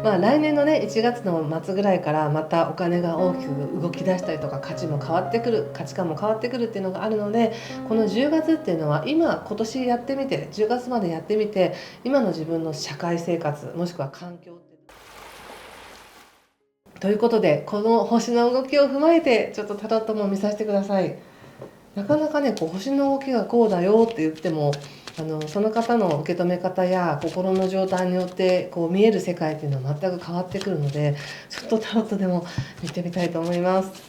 来年のね1月の末ぐらいからまたお金が大きく動き出したりとか価値観も変わってくるっていうのがあるので、この10月っていうのは今年やってみて、10月までやってみて、今の自分の社会生活もしくは環境ってということで、この星の動きを踏まえてちょっとタロットも見させてください。なかなかね星の動きがこうだよって言ってもその方の受け止め方や心の状態によって見える世界っていうのは全く変わってくるので、ちょっとタロットでも見てみたいと思います。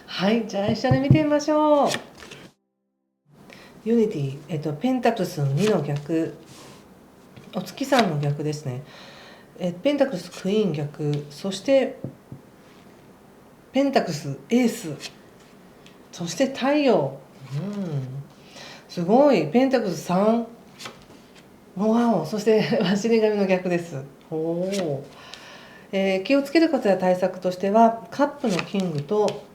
はい、じゃあ一緒に見てみましょう。ユニティ、ペンタクルスの2の逆、お月さんの逆ですね。ペンタクルスクイーン逆、そしてペンタクルスエース、そして太陽、すごい。ペンタクルス3、わお、そして死神の逆です。気をつけることや対策としてはカップのキングと、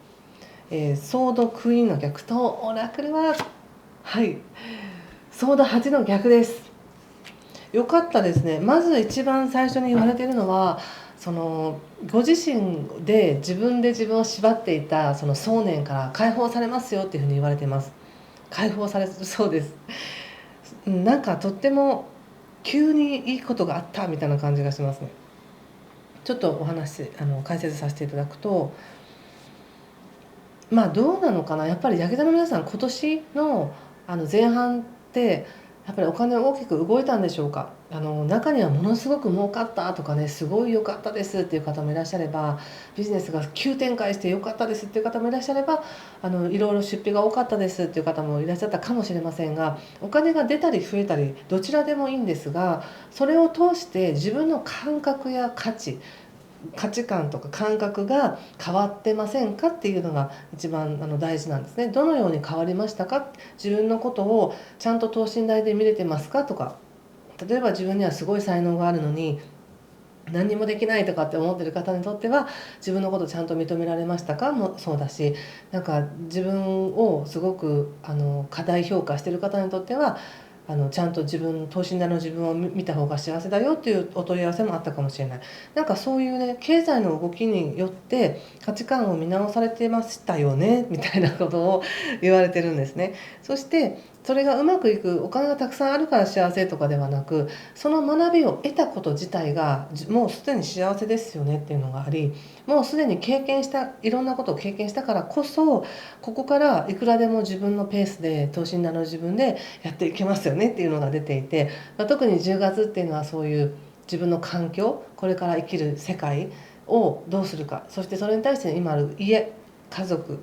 ソードクイーンの逆と、オラクルはソード8の逆です。よかったですね。まず一番最初に言われているのは、ご自身で自分を縛っていたその想念から解放されますよっていうふうに言われています。解放されるそうです。なんかとっても急にいいことがあったみたいな感じがしますね。ちょっとお話解説させていただくと、どうなのかな、やっぱりヤギ座の皆さん今年の前半ってやっぱりお金大きく動いたんでしょうか。中にはものすごく儲かったとかね、すごい良かったですっていう方もいらっしゃれば、ビジネスが急展開して良かったですっていう方もいらっしゃれば、いろいろ出費が多かったですっていう方もいらっしゃったかもしれませんが、お金が出たり増えたりどちらでもいいんですが、それを通して自分の感覚や価値観とか感覚が変わってませんかっていうのが一番大事なんですね。どのように変わりましたか、自分のことをちゃんと等身大で見れてますかとか、例えば自分にはすごい才能があるのに何にもできないとかって思ってる方にとっては、自分のことをちゃんと認められましたかもそうだし、なんか自分をすごく過大評価してる方にとっては、ちゃんと等身大の自分を見た方が幸せだよっていうお問い合わせもあったかもしれない。なんかそういうね、経済の動きによって価値観を見直されてましたよねみたいなことを言われてるんですね。そしてそれがうまくいく、お金がたくさんあるから幸せとかではなく、その学びを得たこと自体がもうすでに幸せですよねっていうのがあり、もうすでにいろんなことを経験したからこそ、ここからいくらでも自分のペースで等身大の自分でやっていけますよねっていうのが出ていて、特に10月っていうのはそういう自分の環境、これから生きる世界をどうするか、そしてそれに対して今ある家族、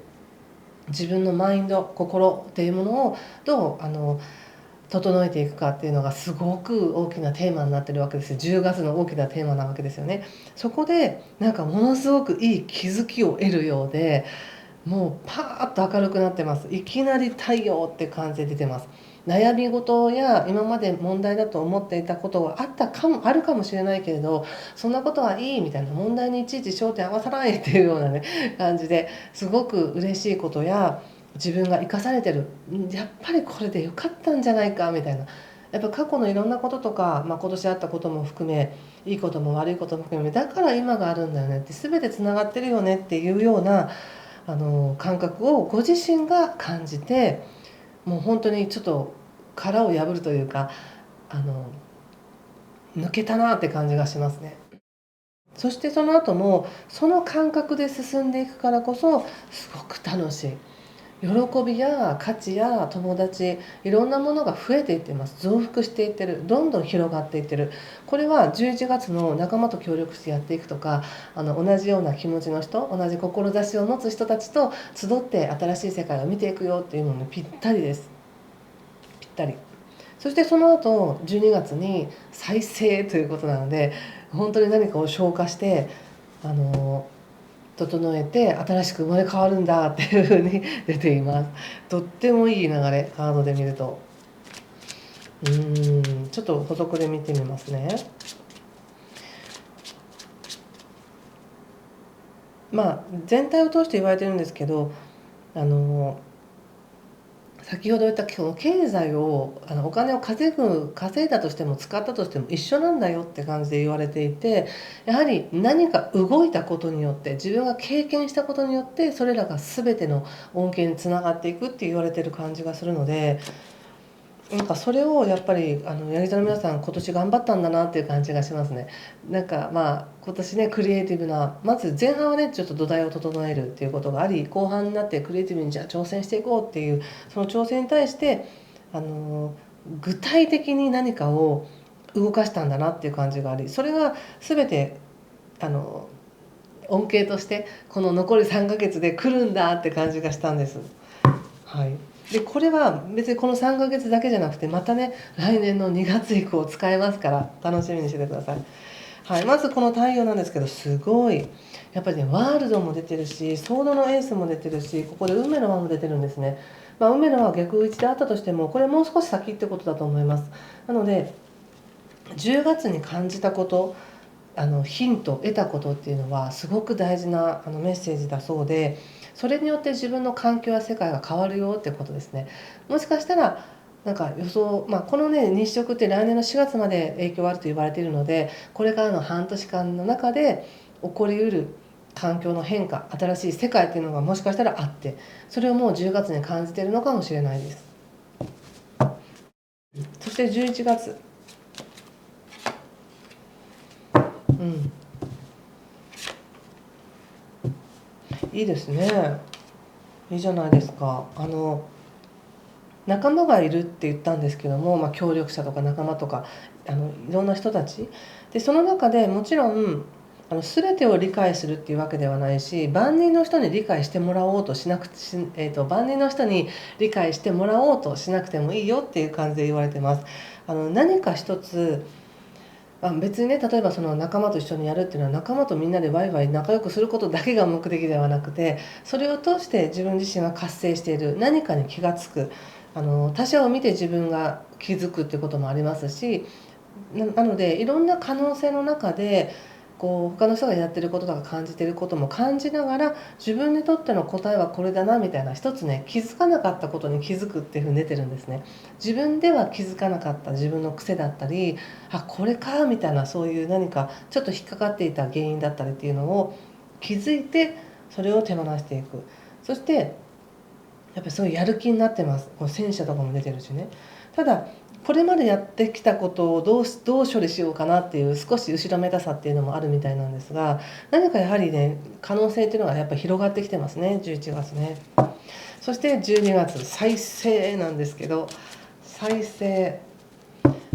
自分のマインド、心っていうものをどう整えていくかっていうのがすごく大きなテーマになってるわけです。10月の大きなテーマなわけですよね。そこでなんかものすごくいい気づきを得るようで、もうパーッと明るくなってます。いきなり太陽って感じで出てます。悩み事や今まで問題だと思っていたことがあるかもしれないけれど、そんなことはいいみたいな、問題にいちいち焦点合わさないっていうようなね感じで、すごく嬉しいことや自分が生かされてる、やっぱりこれでよかったんじゃないかみたいな、やっぱ過去のいろんなこととか、今年あったことも含め、いいことも悪いことも含め、だから今があるんだよねって、全てつながってるよねっていうような感覚をご自身が感じて、もう本当にちょっと殻を破るというか、抜けたなって感じがしますね。そしてその後もその感覚で進んでいくからこそすごく楽しい。喜びや価値や友達、いろんなものが増えていっています。増幅していってる、どんどん広がっていってる。これは11月の仲間と協力してやっていくとか、同じような気持ちの人、同じ志を持つ人たちと集って新しい世界を見ていくよっていうのにぴったりです。ぴったり。そしてその後12月に再生ということなので、本当に何かを消化して整えて新しく生まれ変わるんだっていう風に出ています。とってもいい流れ、カードで見ると。ちょっと補足で見てみますね。全体を通して言われてるんですけど、先ほど言ったこの経済をお金を稼いだとしても使ったとしても一緒なんだよって感じで言われていて、やはり何か動いたことによって自分が経験したことによってそれらが全ての恩恵につながっていくって言われてる感じがするので、なんかそれをやっぱりヤギ座の皆さん今年頑張ったんだなっていう感じがしますね。なんか今年ねクリエイティブな、まず前半はねちょっと土台を整えるっていうことがあり、後半になってクリエイティブにじゃあ挑戦していこうっていう、その挑戦に対して具体的に何かを動かしたんだなっていう感じがあり、それが全てあの恩恵としてこの残り3ヶ月で来るんだって感じがしたんです。はい、でこれは別にこの3ヶ月だけじゃなくて、またね来年の2月以降使えますから楽しみにしててください。はい、まずこの太陽なんですけど、すごいやっぱりねワールドも出てるし、ソードのエースも出てるし、ここで運命の輪も出てるんですね。運命の輪は逆打ちであったとしても、これもう少し先ってことだと思います。なので10月に感じたこと、ヒント得たことっていうのはすごく大事なメッセージだそうで、それによって自分の環境や世界が変わるよってことですね。もしかしたらなんか予想、このね日食って来年の4月まで影響があると言われているので、これからの半年間の中で起こりうる環境の変化、新しい世界っていうのがもしかしたらあって、それをもう10月に感じているのかもしれないです。そして11月、いいですね。いいじゃないですか。仲間がいるって言ったんですけども、協力者とか仲間とかいろんな人たちで、その中でもちろん全てを理解するっていうわけではないし、万人の人に理解してもらおうとしなくて、万人の人に理解してもらおうとしなくてもいいよっていう感じで言われてます。何か一つ別にね、例えばその仲間と一緒にやるっていうのは、仲間とみんなでワイワイ仲良くすることだけが目的ではなくて、それを通して自分自身が活性している何かに気が付く、他者を見て自分が気づくっていうこともありますし、なのでいろんな可能性の中で他の人がやってることとか感じてることも感じながら、自分にとっての答えはこれだなみたいな、一つね気づかなかったことに気づくっていうふうに出てるんですね。自分では気づかなかった自分の癖だったり、これかみたいな、そういう何かちょっと引っかかっていた原因だったりっていうのを気づいて、それを手放していく。そしてやっぱりそういうやる気になってます。こう戦車とかも出てるしね。ただこれまでやってきたことをどう処理しようかなっていう少し後ろめたさっていうのもあるみたいなんですが、何かやはりね可能性っていうのがやっぱり広がってきてますね、11月ね。そして12月再生なんですけど、再生、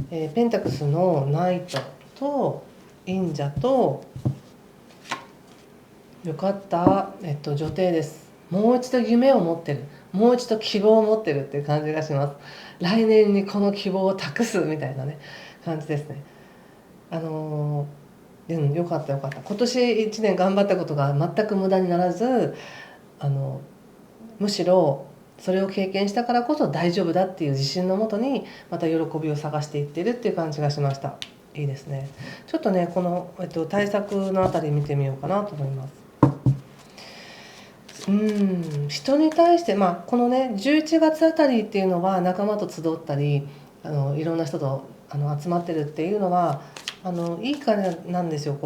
ペンタクスのナイトと忍者と、よかった、女帝です。もう一度夢を持ってる、もう一度希望を持ってるっていう感じがします。来年にこの希望を託すみたいなね感じですね。よかったよかった。今年1年頑張ったことが全く無駄にならず、むしろそれを経験したからこそ大丈夫だっていう自信のもとにまた喜びを探していってるっていう感じがしました。いいですね。ちょっとねこの、対策のあたり見てみようかなと思います。人に対して、このね11月あたりっていうのは仲間と集ったりいろんな人と集まってるっていうのはいいからなんですよ。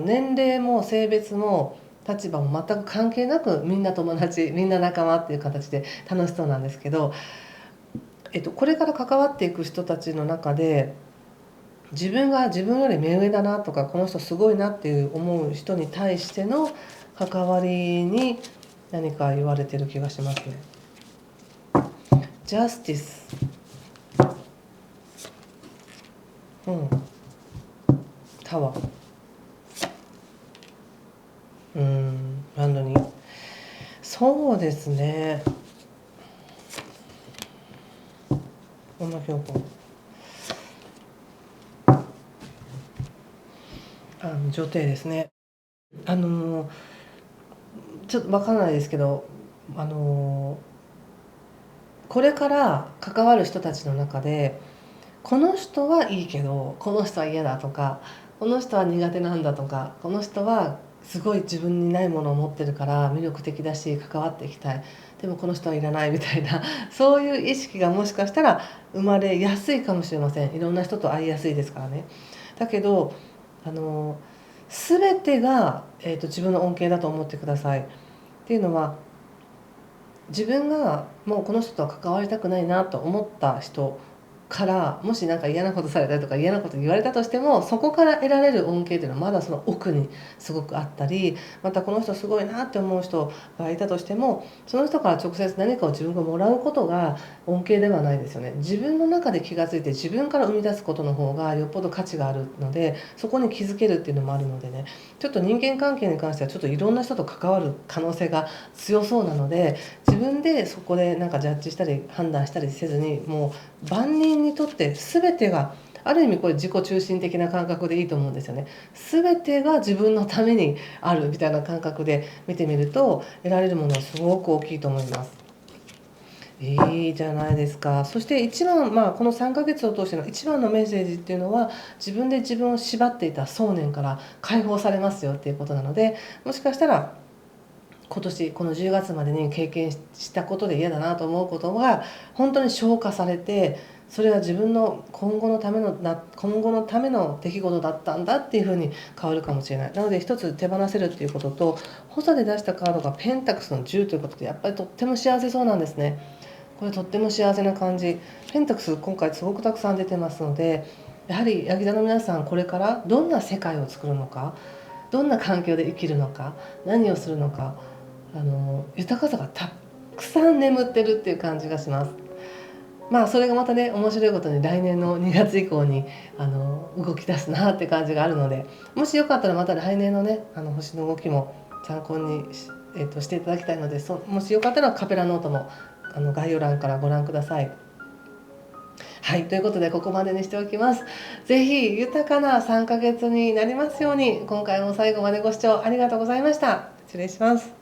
年齢も性別も立場も全く関係なく、みんな友達みんな仲間っていう形で楽しそうなんですけど、これから関わっていく人たちの中で自分が自分より目上だなとか、この人すごいなっていう思う人に対しての関わりに何か言われてる気がしますね。ジャスティス、タワー、ランドに、そうですね、本間京子、女帝ですね。ちょっと分からないですけど、これから関わる人たちの中で、この人はいいけどこの人は嫌だとか、この人は苦手なんだとか、この人はすごい自分にないものを持ってるから魅力的だし関わっていきたい、でもこの人はいらないみたいなそういう意識がもしかしたら生まれやすいかもしれません。いろんな人と会いやすいですからね。だけど全てが、自分の恩恵だと思ってください。っていうのは、自分がもうこの人とは関わりたくないなと思った人からもし何か嫌なことされたりとか嫌なこと言われたとしても、そこから得られる恩恵っていうのはまだその奥にすごくあったり、またこの人すごいなって思う人がいたとしても、その人から直接何かを自分がもらうことが恩恵ではないですよね。自分の中で気が付いて自分から生み出すことの方がよっぽど価値があるので、そこに気づけるっていうのもあるのでね、ちょっと人間関係に関してはちょっといろんな人と関わる可能性が強そうなので、自分でそこでなんかジャッジしたり判断したりせずに、もう万人にとって全てがある意味これ自己中心的な感覚でいいと思うんですよね。全てが自分のためにあるみたいな感覚で見てみると、得られるものはすごく大きいと思います。いいじゃないですか。そして一番、この3ヶ月を通しての一番のメッセージっていうのは、自分で自分を縛っていた想念から解放されますよっていうことなので、もしかしたら今年この10月までに経験したことで嫌だなと思うことが本当に消化されて、それは自分の今後のための出来事だったんだっていうふうに変わるかもしれない。なので一つ手放せるっていうことと、補佐で出したカードがペンタクスの10ということで、やっぱりとっても幸せそうなんですね。これとっても幸せな感じ。ペンタクス今回すごくたくさん出てますので、やはりヤギ座の皆さん、これからどんな世界を作るのか、どんな環境で生きるのか、何をするのか、豊かさがたくさん眠ってるっていう感じがします。それがまたね、面白いことに来年の2月以降に動き出すなって感じがあるので、もしよかったらまた来年のね星の動きも参考にしていただきたいので、もしよかったらカペラノートも概要欄からご覧ください。はい、ということでここまでにしておきます。ぜひ豊かな3ヶ月になりますように。今回も最後までご視聴ありがとうございました。失礼します。